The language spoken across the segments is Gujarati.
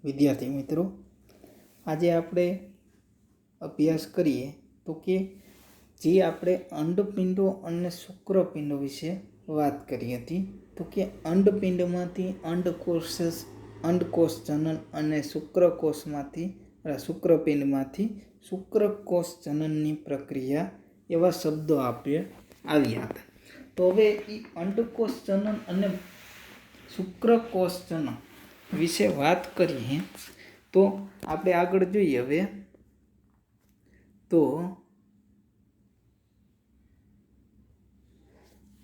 વિદ્યાર્થી મિત્રો, આજે આપણે અભ્યાસ કરીએ તો કે જે આપણે અંડપિંડો અને શુક્રપિંડો વિશે વાત કરી હતી. તો કે અંડપિંડમાંથી અંડકોષ જનન અને શુક્રપિંડમાંથી શુક્રકોષ જનનની પ્રક્રિયા એવા શબ્દો આવ્યા હતા. તો હવે એ અંડકોષ જનન અને શુક્રકોષ જનન વિશે વાત કરીએ તો આપણે આગળ જોઈએ. હવે તો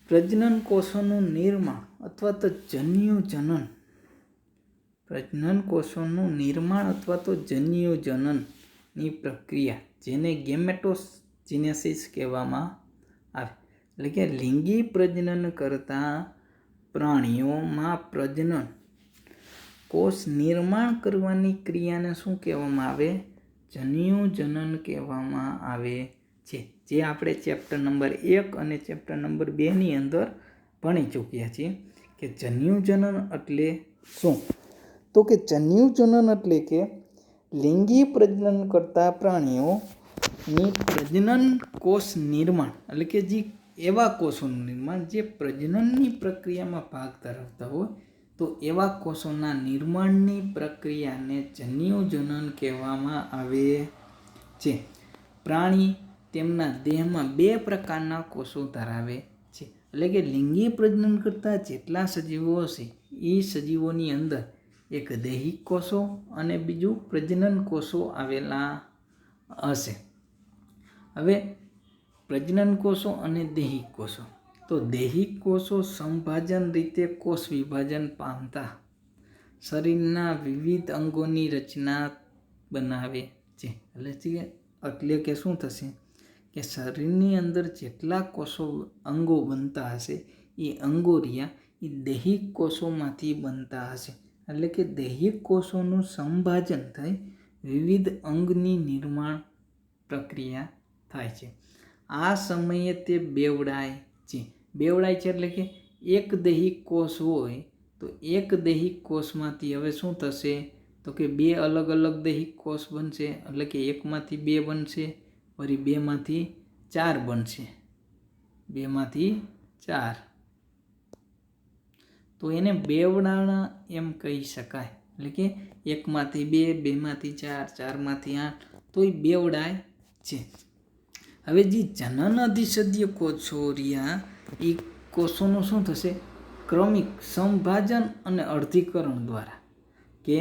પ્રજનન કોષોનું નિર્માણ અથવા તો જન્યુજનનની પ્રક્રિયા જેને ગેમેટોજેનેસિસ કહેવામાં આવે, એટલે કે લિંગી પ્રજનન કરતા પ્રાણીઓમાં પ્રજનન કોષ નિર્માણ કરવાની ક્રિયાને શું કહેવામાં આવે? જન્યુજનન કહેવામાં આવે છે. જે આપણે ચેપ્ટર નંબર 1 અને ચેપ્ટર નંબર 2 અંદર ભણી ચૂક્યા છીએ કે જન્યુજનન એટલે શું. તો કે જન્યુજનન એટલે કે લિંગી પ્રજનન કરતા પ્રાણીઓની પ્રજનન કોષ નિર્માણ, એટલે કે જે એવા કોષોનું નિર્માણ જે પ્રજનનની પ્રક્રિયામાં ભાગ ધરાવતા હોય, તો એવા કોષોના નિર્માણની પ્રક્રિયાને જન્યુજનન કહેવામાં આવે છે. પ્રાણી તેમના દેહમાં 2 પ્રકારના કોષો ધરાવે છે. એટલે કે લિંગી પ્રજનન કરતા જેટલા સજીવો હશે એ સજીવોની અંદર એક દૈહિક કોષો અને બીજું પ્રજનન કોષો આવેલા હશે. હવે પ્રજનન કોષો અને દૈહિક કોષો. તો દૈહિક કોષો સંભાજન રીતે કોષ વિભાજન પામતા શરીરના વિવિધ અંગોની રચના બનાવે છે. એટલે કે શું થશે કે શરીરની અંદર જેટલા અંગો બનતા હશે એ અંગો રહ્યા એ દૈહિક કોષોમાંથી બનતા હશે. એટલે કે દૈહિક કોષોનું સંભાજન થઈ વિવિધ અંગની નિર્માણ પ્રક્રિયા થાય છે. આ સમયે તે બેવડાય છે. એટલે કે એક દૈહિક કોષ હોય તો એક દૈહિક કોષમાંથી હવે શું થશે તો કે 2 અલગ અલગ દૈહિક કોષ બનશે. એટલે કે એકમાંથી 2 બનશે, ફરી 2માંથી 4 બનશે, 2માંથી 4. તો એને બેવડાણા એમ કહી શકાય. એટલે કે 1માંથી 2, 2માંથી 4, 4માંથી 8, તો એ બેવડાય છે. હવે જે જનન અધિસદ્ય કોષો રહ્યા એ કોષોનું શું થશે? ક્રમિક સંભાજન અને અર્ધીકરણ દ્વારા, કે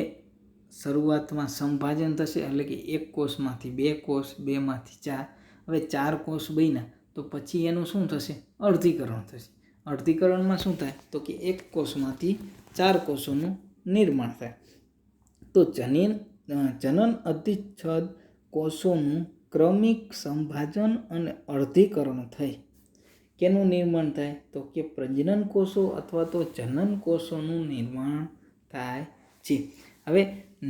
શરૂઆતમાં સંભાજન થશે. એટલે કે 1 કોષમાંથી 2 કોષ, 2માંથી 4, હવે 4 કોષ બન્યા તો પછી એનું શું થશે? અર્ધીકરણ થશે. અર્ધીકરણમાં શું થાય તો કે 1 કોષમાંથી 4 કોષોનું નિર્માણ થાય. તો જનન અધિચ્છદ કોષોનું ક્રમિક સંભાજન અને અર્ધીકરણ થઈ કેનું નિર્માણ થાય તો કે પ્રજનન કોષો અથવા તો જનન કોષોનું નિર્માણ થાય છે. હવે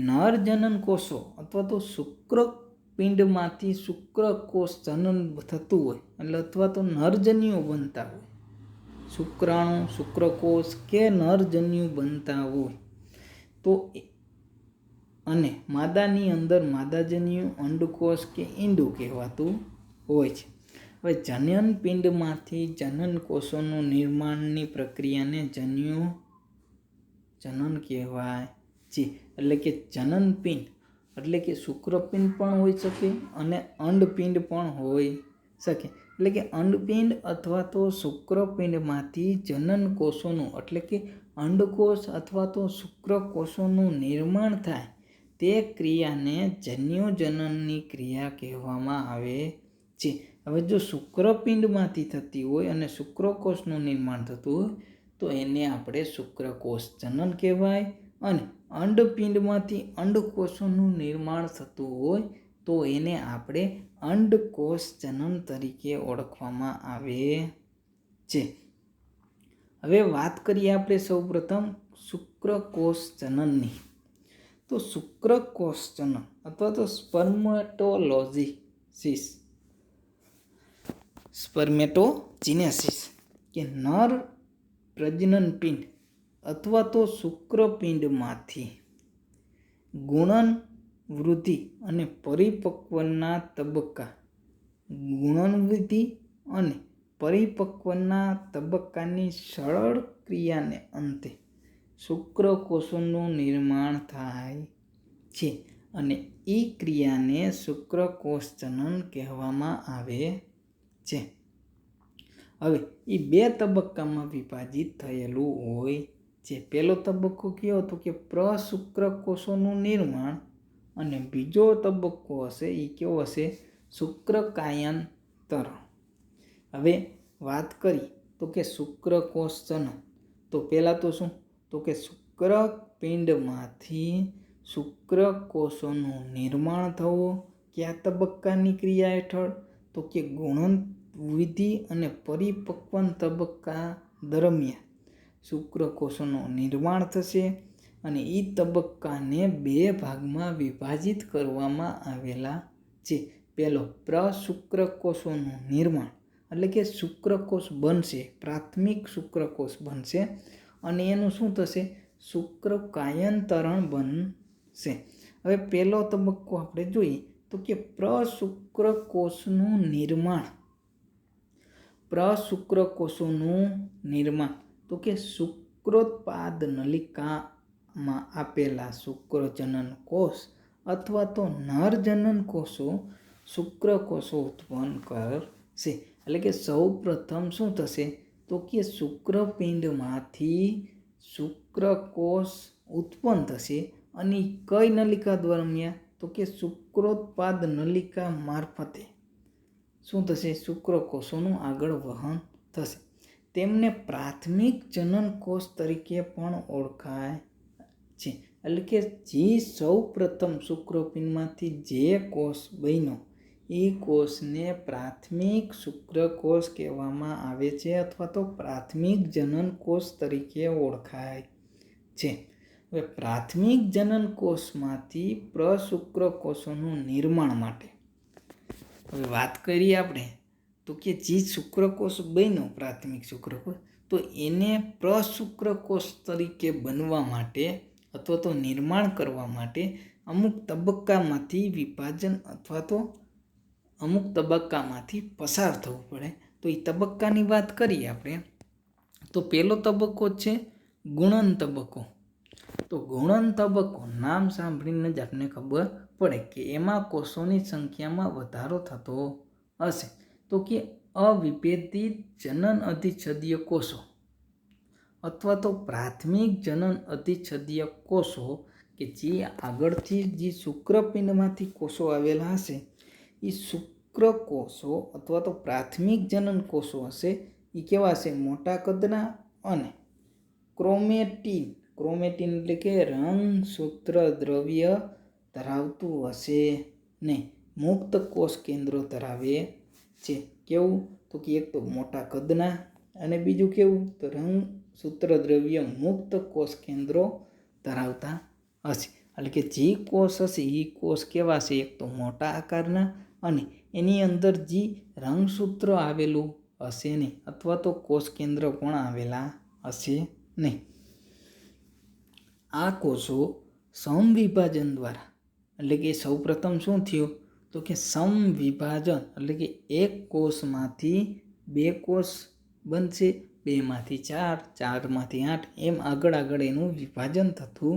નર જનન કોષો અથવા તો શુક્રપિંડમાંથી શુક્રકોષ જનન થતું હોય, એટલે અથવા તો નરજન્યુ બનતા હોય, શુક્રાણુ, શુક્રકોષ કે નરજન્યુ બનતા હોય તો અને માદાની અંદર માદાજન્યુ, અંડકોષ કે ઈંડું કહેવાતું હોય છે. હવે જનનપિંડમાંથી જનન કોષોનું નિર્માણની પ્રક્રિયાને જન્યુજનન કહેવાય છે. એટલે કે જનનપિંડ એટલે કે શુક્રપિંડ પણ હોઈ શકે અને અંડપિંડ પણ હોઈ શકે. એટલે કે અંડપિંડ અથવા તો શુક્રપિંડમાંથી જનન કોષોનું એટલે કે અંડકોષ અથવા તો શુક્રકોષોનું નિર્માણ થાય તે ક્રિયાને જન્યુજનનની ક્રિયા કહેવામાં આવે છે. હવે જો શુક્રપિંડમાંથી થતી હોય અને શુક્રકોષનું નિર્માણ થતું હોય તો એને આપણે શુક્રકોષ જનન કહેવાય, અને અંડપિંડમાંથી અંડકોષોનું નિર્માણ થતું હોય તો એને આપણે અંડકોષ જનન તરીકે ઓળખવામાં આવે છે. હવે વાત કરીએ આપણે સૌપ્રથમ શુક્રકોષ જનનની. તો શુક્રકોષ જનન અથવા તો સ્પર્મેટોજિનેસિસ કે નર પ્રજનનપિંડ અથવા તો શુક્રપિંડમાંથી ગુણન વૃદ્ધિ અને પરિપક્વના તબક્કા. ગુણન વૃદ્ધિ અને પરિપક્વના તબક્કાની સરળ ક્રિયાને અંતે શુક્રકોષોનું નિર્માણ થાય છે અને એ ક્રિયાને શુક્રકોષ જનન કહેવામાં આવે છે. હવે એ 2 તબક્કામાં વિભાજિત થયેલું હોય છે. પહેલો તબક્કો કયો હતો કે પ્રશુક્રકોષોનું નિર્માણ અને બીજો તબક્કો હશે એ કેવો હશે? શુક્રકાયાંતરણ. હવે વાત કરી તો કે શુક્રકોષ જનન. તો પહેલાં તો શું? તો કે શુક્રપિંડમાંથી શુક્રકોષોનું નિર્માણ થવું. કયા તબક્કાની ક્રિયા હેઠળ? તો કે ગુણન વૃદ્ધિ અને પરિપક્વન તબક્કા દરમિયાન શુક્રકોષોનું નિર્માણ થશે અને એ તબક્કાને 2 ભાગમાં વિભાજિત કરવામાં આવેલા છે. પહેલો પ્રશુક્રકોષોનું નિર્માણ એટલે કે શુક્રકોષ બનશે, પ્રાથમિક શુક્રકોષ બનશે અને એનું શું થશે? શુક્રકાયાંતરણ બનશે. હવે પહેલો તબક્કો આપણે જોઈએ તો કે પ્રશુક્રકોષનું નિર્માણ. પ્રશુક્રકોષોનું નિર્માણ તો કે શુક્રોત્પાદ નલિકામાં આપેલા શુક્રજનન કોષ અથવા તો નરજનન કોષો શુક્રકોષો ઉત્પન્ન કરશે. એટલે કે સૌ પ્રથમ શું થશે? તો કે શુક્રપિંડમાંથી શુક્રકોષ ઉત્પન્ન થશે અને કઈ નલિકા દરમિયાન? તો કે શુક્રોત્પાદ નલિકા મારફતે શું થશે? શુક્રકોષોનું આગળ વહન થશે. તેમને પ્રાથમિક જનન કોષ તરીકે પણ ઓળખાય છે. એટલે કે જે સૌ પ્રથમ શુક્રપિંડમાંથી જે કોષ બન્યો એ કોષને પ્રાથમિક શુક્રકોષ કહેવામાં આવે છે અથવા તો પ્રાથમિક જનન કોષ તરીકે ઓળખાય છે. હવે પ્રાથમિક જનન કોષમાંથી પ્રશુક્રકોષોનું નિર્માણ માટે હવે વાત કરીએ આપણે તો કે જે શુક્રકોષ બન્યો પ્રાથમિક શુક્રકોષ, તો એને પ્રશુક્રકોષ તરીકે બનવા માટે અથવા તો નિર્માણ કરવા માટે અમુક તબક્કામાંથી વિભાજન અથવા તો અમુક તબક્કામાંથી પસાર થવું પડે. તો એ તબક્કાની વાત કરીએ આપણે તો પહેલો તબક્કો છે ગુણન તબક્કો. તો ગુણન તબક્કો નામ સાંભળીને જ આપણને ખબર પડે કે એમાં કોષોની સંખ્યામાં વધારો થતો હશે. તો કે અવિભેદિત જનન અધિચ્છદીય કોષો અથવા તો પ્રાથમિક જનન અધિચ્છદીય કોષો કે જે આગળથી જે શુક્રપિંડમાંથી કોષો આવેલા હશે એ શુક્રકોષો અથવા તો પ્રાથમિક જનન કોષો હશે એ કેવા હશે? મોટા કદના અને ક્રોમેટિન એટલે કે રંગસૂત્ર દ્રવ્ય ધરાવતું હશે ને મુક્ત કોષ કેન્દ્રો ધરાવે છે. કેવું? તો કે એક તો મોટા કદના અને બીજું કેવું? તો રંગસૂત્ર દ્રવ્ય મુક્ત કોષ કેન્દ્રો ધરાવતા હશે. એટલે કે જે કોષ હશે એ કોષ કેવા હશે? એક તો મોટા આકારના અને એની અંદર જે રંગસૂત્ર આવેલું હશે નહીં અથવા તો કોષ કેન્દ્ર પણ આવેલા હશે નહીં. આ કોષો સમવિભાજન દ્વારા એટલે કે સૌ પ્રથમ શું થયું? તો કે સમવિભાજન એટલે કે એક કોષમાંથી 2 કોષ બનશે, 2માંથી 4, 4માંથી 8 એમ આગળ એનું વિભાજન થતું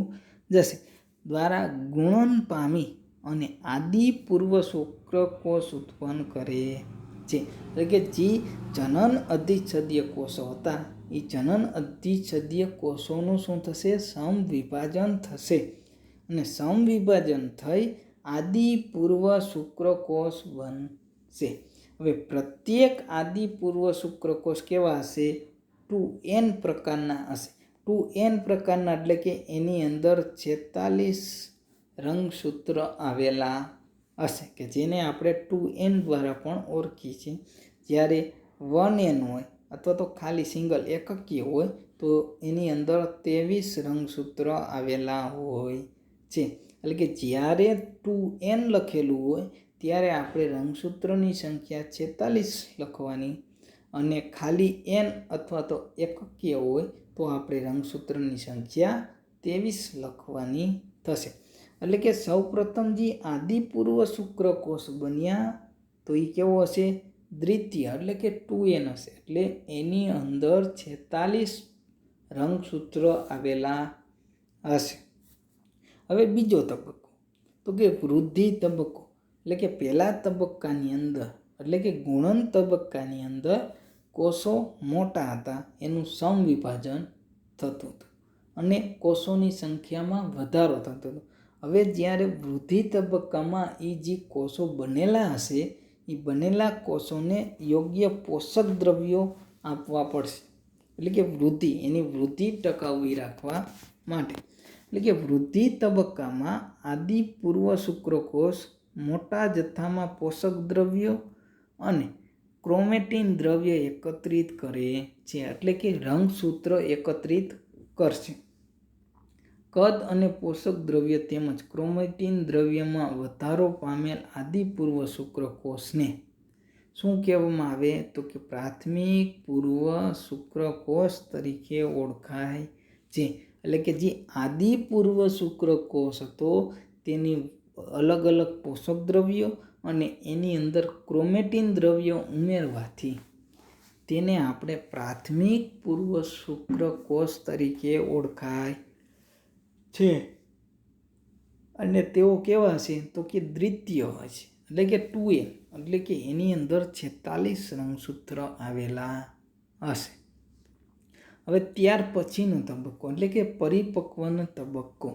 જશે. દ્વારા ગુણન પામી અને આદિ પૂર્વ શુક્રકોષ ઉત્પન્ન કરે છે. એટલે કે જે જનન અધિચ્છદીય કોષો હતા એ જનન અધિચ્છદીય કોષોનું શું થશે? સમવિભાજન થશે અને સમવિભાજન થઈ આદિ પૂર્વ શુક્રકોષ બનશે. હવે પ્રત્યેક આદિ પૂર્વ શુક્રકોષ કેવા હશે? 2n પ્રકારના હશે. 2n પ્રકારના એટલે કે એની અંદર 46 રંગસૂત્ર આવેલા હશે કે જેને આપણે 2n દ્વારા પણ ઓળખીએ છીએ. જ્યારે 1n હોય અથવા તો ખાલી સિંગલ એકકીય હોય તો એની અંદર 23 રંગસૂત્ર આવેલા હોય છે. એટલે કે જ્યારે 2n લખેલું હોય ત્યારે આપણે રંગસૂત્રની સંખ્યા 46 લખવાની અને ખાલી n અથવા તો એકકીય હોય તો આપણે રંગસૂત્રની સંખ્યા 23 લખવાની થશે. એટલે કે સૌપ્રથમ જે આદિપૂર્વ શુક્રકોષ બન્યા તો એ કેવો હશે? દ્વિતીય એટલે કે 2n હશે. એટલે એની અંદર 46 રંગસૂત્ર આવેલા હશે. હવે બીજો તબક્કો તો કે વૃદ્ધિ તબક્કો, એટલે કે પહેલા તબક્કાની અંદર એટલે કે ગુણન તબક્કાની અંદર કોષો મોટા હતા, એનું સમવિભાજન થતું હતું અને કોષોની સંખ્યામાં વધારો થતો હતો. હવે જ્યારે વૃદ્ધિ તબક્કામાં એ જે કોષો બનેલા હશે એ બનેલા કોષોને યોગ્ય પોષક દ્રવ્યો આપવા પડશે. એટલે કે વૃદ્ધિ, એની વૃદ્ધિ ટકાવી રાખવા માટે. એટલે કે વૃદ્ધિ તબક્કામાં આદિપૂર્વ શુક્રકોષ મોટા જથ્થામાં પોષક દ્રવ્યો અને ક્રોમેટિન દ્રવ્ય એકત્રિત કરે છે, એટલે કે રંગસૂત્ર એકત્રિત કરશે. કદ અને પોષક દ્રવ્ય તેમજ ક્રોમેટિન દ્રવ્યમાં વધારો પામેલ આદિપૂર્વ શુક્રકોષને શું કહેવામાં આવે? તો કે પ્રાથમિક પૂર્વ શુક્રકોષ તરીકે ઓળખાય છે. એટલે કે જે આદિપૂર્વ શુક્રકોષ હતો તેની અલગ અલગ પોષક દ્રવ્યો અને એની અંદર ક્રોમેટિન દ્રવ્યો ઉમેરવાથી તેને આપણે પ્રાથમિક પૂર્વ શુક્રકોષ તરીકે ઓળખાય છે. અને તેઓ કેવા હશે? તો કે દ્વિતીય હશે, એટલે કે 2n, એટલે કે એની અંદર 46 રંગસૂત્ર આવેલા હશે. હવે ત્યાર પછીનો તબક્કો એટલે કે પરિપક્વન તબક્કો.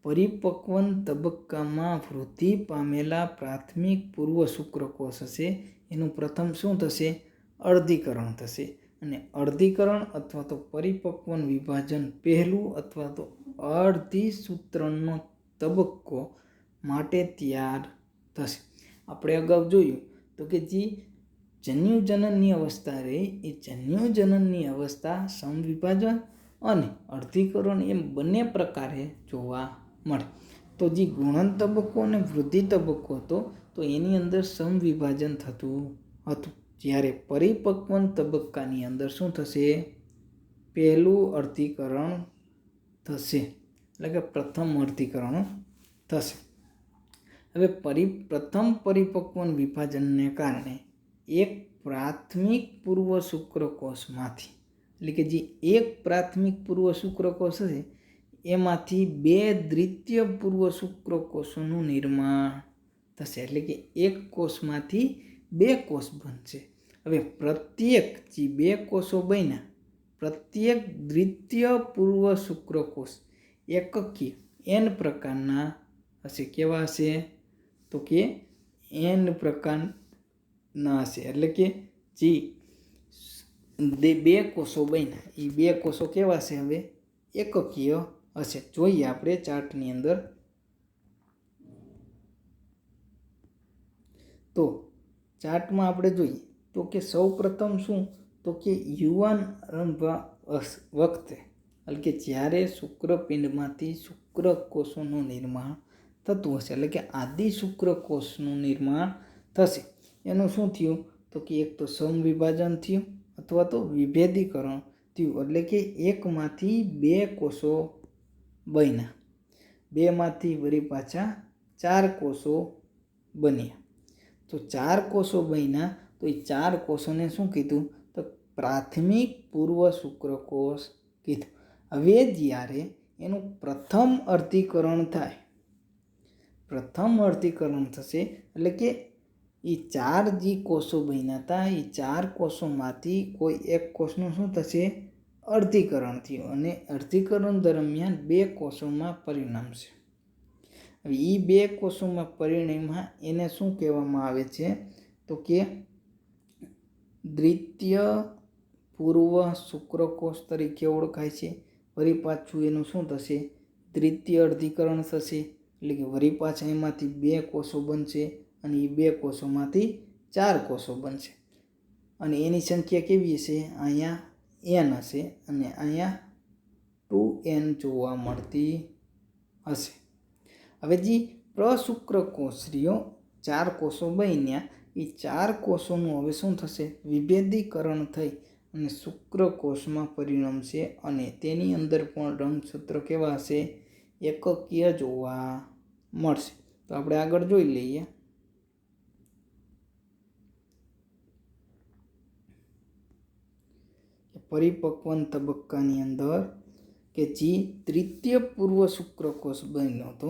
પરિપક્વન તબક્કામાં વૃદ્ધિ પામેલા પ્રાથમિક પૂર્વ શુક્રકોષ હશે એનું પ્રથમ શું થશે? અર્ધીકરણ થશે. અને અર્ધીકરણ અથવા તો પરિપક્વન વિભાજન પહેલું અથવા તો અર્ધીસૂત્રણનો તબક્કો માટે તૈયાર થશે. આપણે અગાઉ જોયું તો કે જે જન્યુજનનની અવસ્થા રહી એ જન્યુજનનની અવસ્થા સમવિભાજન અને અર્ધીકરણ એમ બંને પ્રકારે જોવા મળે. તો જે ગુણન તબક્કો અને વૃદ્ધિ તબક્કો હતો તો એની અંદર સમવિભાજન થતું હતું, જ્યારે પરિપક્વન તબક્કાની અંદર શું થશે? પહેલું અર્ધીકરણ થશે, એટલે કે પ્રથમ અર્ધીકરણ થશે. હવે પ્રથમ પરિપક્વન વિભાજનને કારણે એક પ્રાથમિક પૂર્વ શુક્રકોષમાંથી, એટલે કે જે એક પ્રાથમિક પૂર્વ શુક્રકોષ હશે એમાંથી 2 દ્વિતીય પૂર્વ શુક્રકોષોનું નિર્માણ થશે. એટલે કે એક કોષમાંથી 2 કોષ બનશે. હવે પ્રત્યેક જે 2 કોષો બન્યા પ્રત્યેક દ્વિતીય પૂર્વ શુક્રકોષ એકકીય n પ્રકારના હશે. કેવા હશે? તો કે n પ્રકારના હશે. એટલે કે જે 2 કોષો બન્યા એ 2 કોષો કેવા હશે? હવે એકકીય હશે. જોઈએ આપણે ચાર્ટની અંદર. તો ચાર્ટમાં આપણે જોઈએ તો કે સૌ પ્રથમ શું? તો કે યુવાન વખતે, એટલે કે જ્યારે શુક્રપિંડમાંથી શુક્રકોષોનું નિર્માણ થતું હશે, એટલે કે આદિ શુક્રકોષનું નિર્માણ થશે. એનું શું થયું? તો કે એક તો સમવિભાજન થયું અથવા તો વિભેદીકરણ થયું, એટલે કે એકમાંથી 2 કોષો બન્યા, 2માંથી વળી પાછા 4 કોષો બન્યા. તો 4 કોષો બન્યા તો એ 4 કોષોને શું કીધું? તો પ્રાથમિક પૂર્વ શુક્રકોષ કીધું. હવે જ્યારે એનું પ્રથમ અર્ધીકરણ થાય, પ્રથમ અર્ધીકરણ થશે એટલે કે એ 4 જે કોષો બન્યા હતા એ 4 કોષોમાંથી કોઈ એક કોષનું શું થશે? અર્ધીકરણ થયું અને અર્ધીકરણ દરમિયાન 2 કોષોમાં પરિણમશે. હવે એ 2 કોષોમાં પરિણમ્યા એને શું કહેવામાં આવે છે? તો કે દ્વિતીય પૂર્વ શુક્રકોષ તરીકે ઓળખાય છે. વળી પાછું એનું શું થશે? દ્વિતીય અર્ધીકરણ થશે, એટલે કે વળી પાછા એમાંથી 2 કોષો બનશે અને એ 2 કોષોમાંથી 4 કોષો બનશે. અને એની સંખ્યા કેવી હશે? અહીંયા n હશે અને અહીંયા 2n જોવા મળતી હશે. હવે જે પ્રશુક્રકોષીય 4 કોષો બન્યા એ 4 કોષોનું હવે શું થશે? વિભેદીકરણ થઈ અને શુક્રકોષમાં પરિણમશે અને તેની અંદર પણ રંગસૂત્ર કેવા હશે? એકકીય જોવા મળશે. તો આપણે આગળ જોઈ લઈએ. પરિપક્વન તબક્કાની અંદર કે જે તૃતીય પૂર્વ શુક્રકોષ બન્યો હતો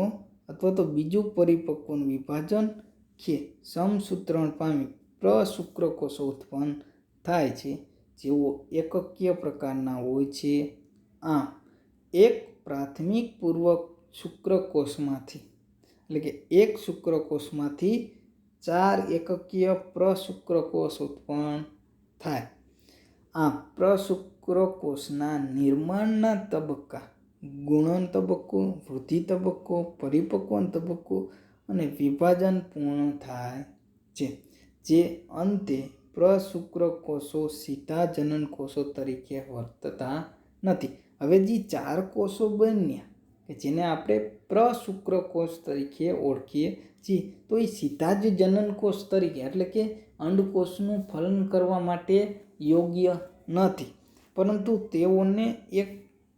અથવા તો બીજું પરિપક્વન વિભાજન કે સમસૂત્રણ પામી પ્રશુક્રકોષો ઉત્પન્ન થાય છે, જેઓ એકકીય પ્રકારના હોય છે. આમ એક પ્રાથમિક પૂર્વ શુક્રકોષમાંથી એટલે કે એક શુક્રકોષમાંથી 4 એકકીય પ્રશુક્રકોષ ઉત્પન્ન થાય. આમ પ્રશુક્રકોષના નિર્માણના તબક્કા ગુણન તબક્કો, વૃદ્ધિ તબક્કો, પરિપક્વન તબક્કો અને વિભાજન પૂર્ણ થાય છે, જે અંતે પ્રશુક્રકોષો સીધા જનન કોષો તરીકે વર્તતા નથી. હવે જે 4 કોષો બન્યા કે જેને આપણે પ્રશુક્રકોષ તરીકે ઓળખીએ છીએ, તો એ સીધા જ જનન કોષ તરીકે એટલે કે અંડકોષનું ફલન કરવા માટે યોગ્ય નથી, પરંતુ તેઓને એક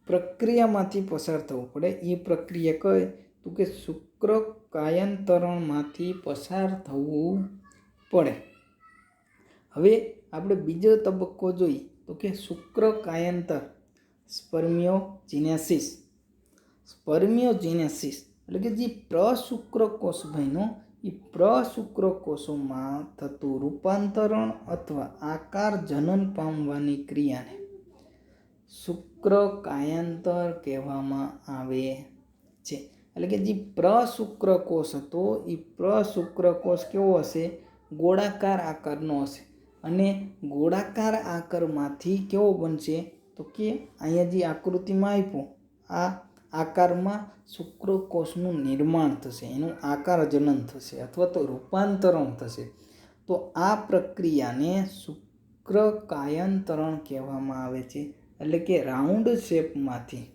પ્રક્રિયામાંથી પસાર થવું પડે. એ પ્રક્રિયા કઈ તો કે શુક્રકાયંતરણમાંથી પસાર થવું પડે. હવે આપણે બીજો તબક્કો જોઈએ તો કે શુક્રકાયંતર સ્પર્મિયોજેનેસિસ. સ્પર્મિયોજેનેસિસ એટલે કે જે પ્રશુક્રકોષ બન્યો એ પ્રશુક્રકોષોમાં થતું રૂપાંતરણ અથવા આકાર જનન પામવાની ક્રિયાને શુક્રકાયંતર કહેવામાં આવે છે. એટલે કે જે પ્રશુક્રકોષ હતો એ પ્રશુક્રકોષ કેવો હશે? ગોળાકાર આકારનો હશે અને ગોળાકાર આકારમાંથી કેવો બનશે તો કે અહીંયા જે આકૃતિમાં આપ્યું આ આકારમાં શુક્રકોષનું નિર્માણ થશે, એનું આકાર જનન થશે અથવા તો રૂપાંતરણ થશે. તો આ પ્રક્રિયાને શુક્રકાયંતરણ કહેવામાં આવે છે. એટલે કે રાઉન્ડ શેપમાંથી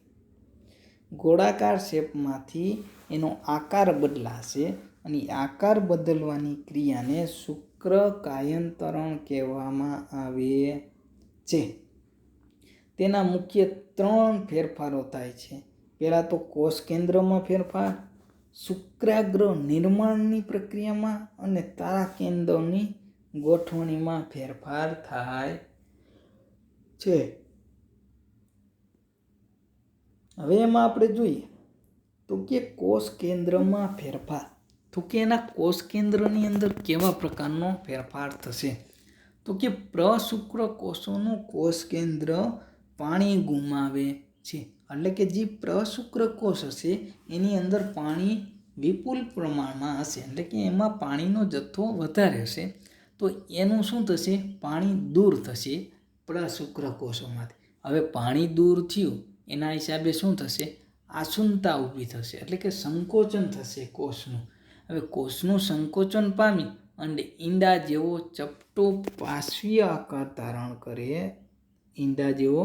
ગોળાકાર શેપમાંથી એનો આકાર બદલાશે અને આકાર બદલવાની ક્રિયાને શુક્રકાયંતરણ કહેવામાં આવે છે. તેના મુખ્ય 3 ફેરફારો થાય છે. પહેલા તો કોષ કેન્દ્રમાં ફેરફાર, શુક્રાગ્ર નિર્માણની પ્રક્રિયામાં અને તારાકેન્દ્રની ગોઠવણીમાં ફેરફાર થાય છે. હવે એમાં આપણે જોઈએ તો કે કોષ કેન્દ્રમાં ફેરફાર, તો કે એના કોષ કેન્દ્રની અંદર કેવા પ્રકારનો ફેરફાર થશે તો કે પ્રશુક્રકોષોનું કોષ કેન્દ્ર પાણી ગુમાવે છે. એટલે કે જે પ્રશુક્રકોષ હશે એની અંદર પાણી વિપુલ પ્રમાણમાં હશે, એટલે કે એમાં પાણીનો જથ્થો વધારે હશે. તો એનું શું થશે? પાણી દૂર થશે પ્રશુક્રકોષોમાંથી. હવે પાણી દૂર થયું એના હિસાબે શું થશે? આસુનતા ઊભી થશે, એટલે કે સંકોચન થશે કોષનું. હવે કોષનું સંકોચન પામી અને ઈંડા જેવો ચપટો પાર્શ્વીય આકાર ધારણ કરે. ઈંડા જેવો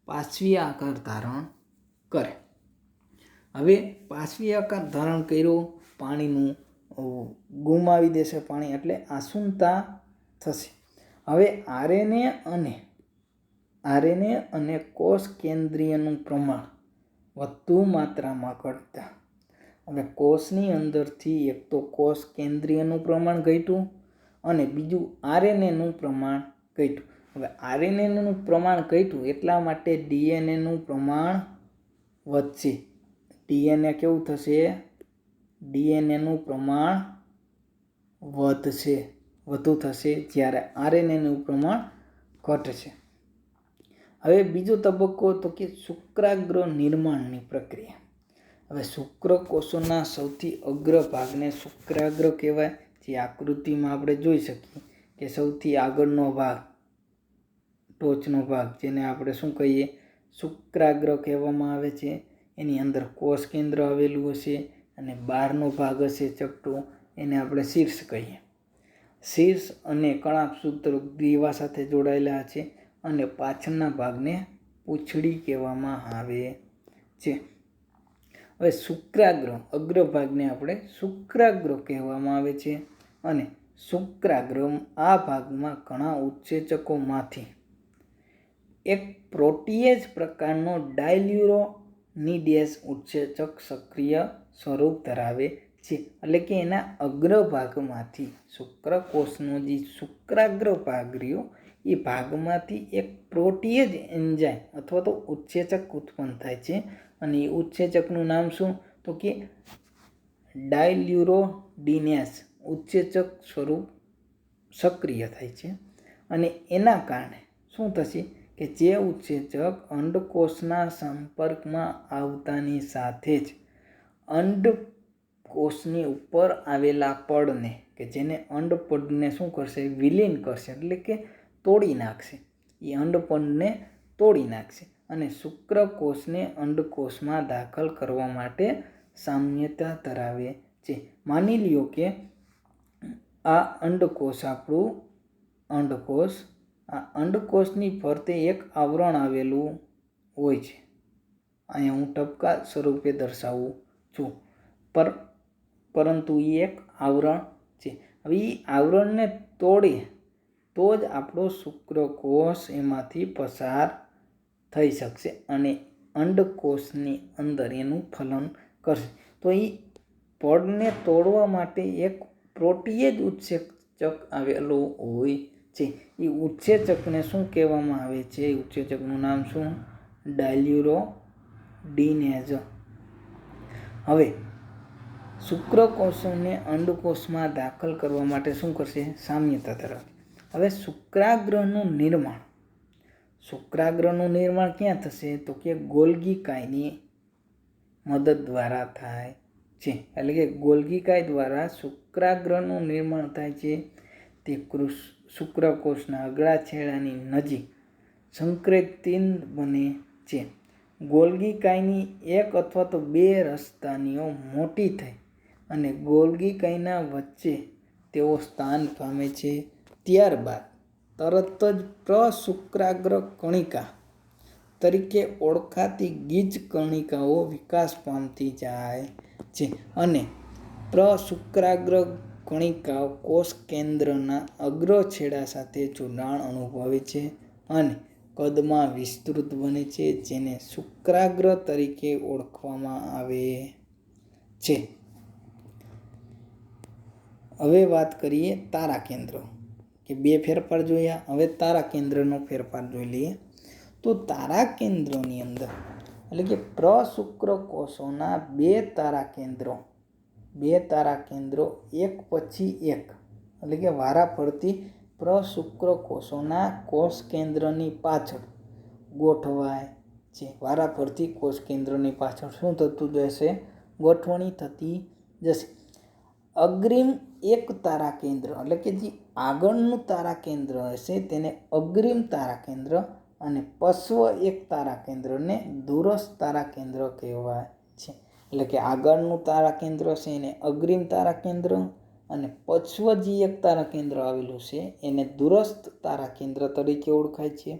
પાર્શ્વીય આકાર ધારણ કરે. હવે પાર્શ્વીય આકાર ધારણ કર્યો, પાણીનું ગુમાવી દેશે પાણી, એટલે આસુનતા થશે. હવે આરએનએ અને કોષ કેન્દ્રીયનું પ્રમાણ વધુ માત્રામાં ઘટતા. હવે કોષની અંદરથી એક તો કોષ કેન્દ્રીયનું પ્રમાણ ઘટ્યું અને બીજું આરએનએનું પ્રમાણ ઘટ્યું. હવે આરએનએનું પ્રમાણ ઘટ્યું એટલા માટે ડીએનએનું પ્રમાણ વધશે. ડીએનએ કેવું થશે? ડીએનએનું પ્રમાણ વધુ થશે, જ્યારે આરએનએનું પ્રમાણ ઘટશે. હવે બીજો તબક્કો તો કે શુક્રાગ્ર નિર્માણની પ્રક્રિયા. હવે શુક્રકોષોના સૌથી અગ્ર ભાગને શુક્રાગ્ર કહેવાય. જે આકૃતિમાં આપણે જોઈ શકીએ કે સૌથી આગળનો ભાગ, ટોચનો ભાગ, જેને આપણે શું કહીએ? શુક્રાગ્ર કહેવામાં આવે છે. એની અંદર કોષ કેન્દ્ર આવેલું હશે અને બહારનો ભાગ હશે ચપટો, એને આપણે શીર્ષ કહીએ. શીર્ષ અને કણાભસૂત્ર ગ્રીવા સાથે જોડાયેલા છે અને પાછળના ભાગને પૂંછડી કહેવામાં આવે છે. હવે શુક્રાગ્ર અગ્રભાગને આપણે શુક્રાગ્ર કહેવામાં આવે છે અને શુક્રાગ્ર આ ભાગમાં ઘણા ઉત્સેચકોમાંથી એક પ્રોટીએઝ પ્રકારનો ડાયલ્યુરોનિડેઝ ઉત્સેચક સક્રિય સ્વરૂપ ધરાવે છે, એટલે કે એના અગ્રભાગમાંથી શુક્રકોષનો જે શુક્રાગ્ર ભાગ રહ્યો એ ભાગમાંથી એક પ્રોટીએજ એન્ઝાઇમ અથવા તો ઉત્સેચક ઉત્પન્ન થાય છે અને એ ઉત્સેચકનું નામ શું તો કે ડાયલ્યુરોડિનેસ ઉત્સેચક સ્વરૂપ સક્રિય થાય છે અને એના કારણે શું થશે કે જે ઉત્સેચક અંડકોષના સંપર્કમાં આવતાની સાથે જ અંડકોષની ઉપર આવેલા પડને કે જેને અંડપડને શું કરશે વિલીન કરશે એટલે કે તોડી નાખશે. એ અંડપડને તોડી નાખશે અને શુક્રકોષને અંડકોષમાં દાખલ કરવા માટે સામ્યતા ધરાવે છે. માની લ્યો કે આ અંડકોષ આપણું અંડકોષ આ અંડકોષની ફરતે એક આવરણ આવેલું હોય છે. અહીંયા હું ટપકા સ્વરૂપે દર્શાવું છું પરંતુ એ એક આવરણ છે. હવે એ આવરણને તોડે તો જ આપણો શુક્રકોષ એમાંથી પસાર થઈ શકશે અને અંડકોષની અંદર એનું ફલન કરશે. તો એ પડને તોડવા માટે એક પ્રોટીએજ ઉત્સેચક આવેલો હોય છે. એ ઉત્સેચકને શું કહેવામાં આવે છે? ઉત્સેચકનું નામ શું? ડાયલ્યુરોડિનેઝ. હવે શુક્રકોષોને અંડકોષમાં દાખલ કરવા માટે શું કરશે? સામ્યતા ધરાવે. હવે શુક્રાગ્રનું નિર્માણ ક્યાં થશે તો કે ગોલ્ગી કાયની મદદ દ્વારા થાય છે. એટલે કે ગોલ્ગી કાય દ્વારા શુક્રાગ્રનું નિર્માણ થાય છે. તે શુક્રકોષના અગળા છેડાની નજીક સંકેન્દ્રિત બને છે. ગોલ્ગી કાયની એક અથવા તો બે રસધાનીઓ મોટી થઈ અને ગોલ્ગી કાયના વચ્ચે તેઓ સ્થાન પામે છે. ત્યારબાદ તરત જ પ્રશુક્રાગ્ર કણિકા તરીકે ઓળખાતી ગીચ કણિકાઓ વિકાસ પામતી જાય છે અને પ્રશુક્રાગ્ર કણિકાઓ કોષ કેન્દ્રના અગ્ર છેડા સાથે જોડાણ અનુભવે છે અને કદમાં વિસ્તૃત બને છે, જેને શુક્રાગ્ર તરીકે ઓળખવામાં આવે છે. હવે વાત કરીએ તારા કેન્દ્ર કે બે ફેરફાર જોયા. હવે તારા કેન્દ્રનો ફેરફાર જોઈ લઈએ. તો તારા કેન્દ્રોની અંદર એટલે કે પ્રશુક્રકોષોના બે તારા કેન્દ્રો એક પછી એક એટલે કે વારા ફરતી પ્રશુક્રકોષોના કોષ કેન્દ્રની પાછળ ગોઠવાય છે. વારા ફરતી કોષ કેન્દ્રની પાછળ શું થતું જશે? ગોઠવણી થતી જશે. અગ્રિમ એક તારા કેન્દ્ર એટલે કે જે આગળનું તારા કેન્દ્ર હશે તેને અગ્રિમ તારા કેન્દ્ર અને પશ્વ એક તારા કેન્દ્રને દૂરસ્થ તારા કેન્દ્ર કહેવાય છે. એટલે કે આગળનું તારા કેન્દ્ર છે એને અગ્રિમ તારા કેન્દ્ર અને પશ્વ જે એક તારા કેન્દ્ર આવેલું છે એને દૂરસ્થ તારા કેન્દ્ર તરીકે ઓળખાય છે.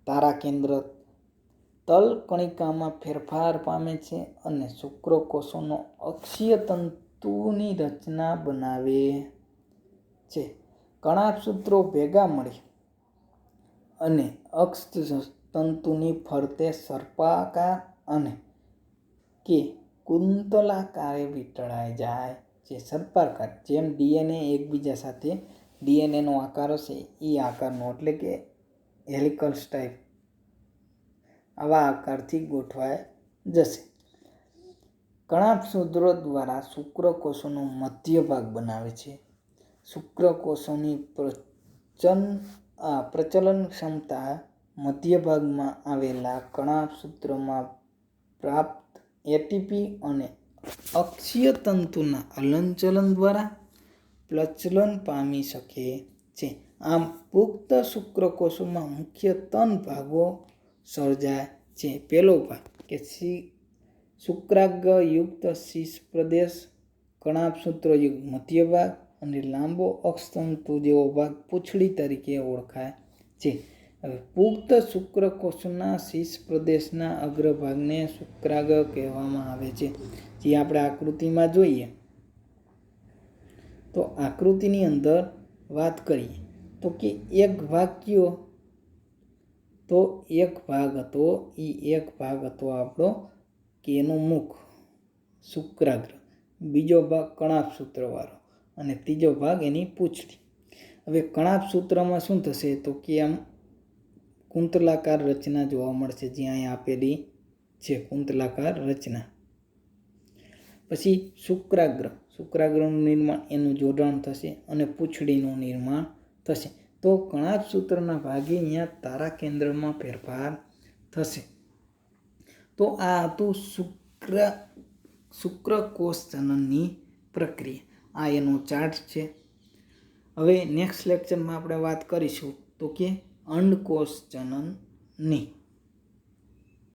તારા કેન્દ્ર તલ કણિકામાં ફેરફાર પામે છે અને શુક્રકોષોનો અક્ષીય તંતુની રચના બનાવે છે. કણાભસૂત્રો ભેગા મળી અને અક્ષ તંતુની ફરતે સર્પાકાર અને કે કુંતલાકારે વીંટળાઈ જાય છે. સર્પાકાર જેમ ડીએનએ એકબીજા સાથે ડીએનએનો આકાર હશે એ આકારનો એટલે કે હેલિકલ્સ ટાઈપ આવા આકારથી ગોઠવાય જશે. કણાભસૂત્રો દ્વારા શુક્રકોષોનો મધ્ય ભાગ બનાવે છે. શુક્રકોષોની પ્રચલન ક્ષમતા મધ્ય ભાગમાં આવેલા કણાભસૂત્રમાં પ્રાપ્ત એટીપી અને અક્ષીય તંતુના હલનચલન દ્વારા પ્રચલન પામી શકે છે. આમ પુખ્ત શુક્રકોષોમાં મુખ્ય 3 ભાગો સર્જાય છે. પહેલો ભાગ કે શુક્રાગ્રયુક્ત શીર્ષ પ્રદેશ, કણાભસૂત્રયુક્ત મધ્ય ભાગ અને લાંબો અક્ષતંતુ જેવો ભાગ પૂંછડી તરીકે ઓળખાય છે. હવે પુખ્ત શુક્રકોષના શીર્ષ પ્રદેશના અગ્રભાગને શુક્રાગ્ર કહેવામાં આવે છે. જે આપણે આકૃતિમાં જોઈએ તો આકૃતિની અંદર વાત કરીએ તો કે એક ભાગ કયો તો એક ભાગ હતો આપણો કેનું મુખ શુક્રાગ્ર. બીજો ભાગ કણાપ સૂત્રવાળો અને ત્રીજો ભાગ એની પૂંછડી. હવે કણાપ સૂત્રમાં શું થશે તો કે આમ કુંતલાકાર રચના જોવા મળશે, જ્યાં અહીં આપેલી છે કુંતલાકાર રચના. પછી શુક્રાગ્રનું નિર્માણ, એનું જોડાણ થશે અને પૂંછડીનું નિર્માણ થશે. તો કણાપ સૂત્રના ભાગે અહીંયા તારા કેન્દ્રમાં ફેરફાર થશે. તો આ હતું શુક્રકોષ જનનની પ્રક્રિયા. આ એનો ચાર્ટ છે. હવે નેક્સ્ટ લેક્ચરમાં આપણે વાત કરીશું તો કે અંડકોષ જનનની.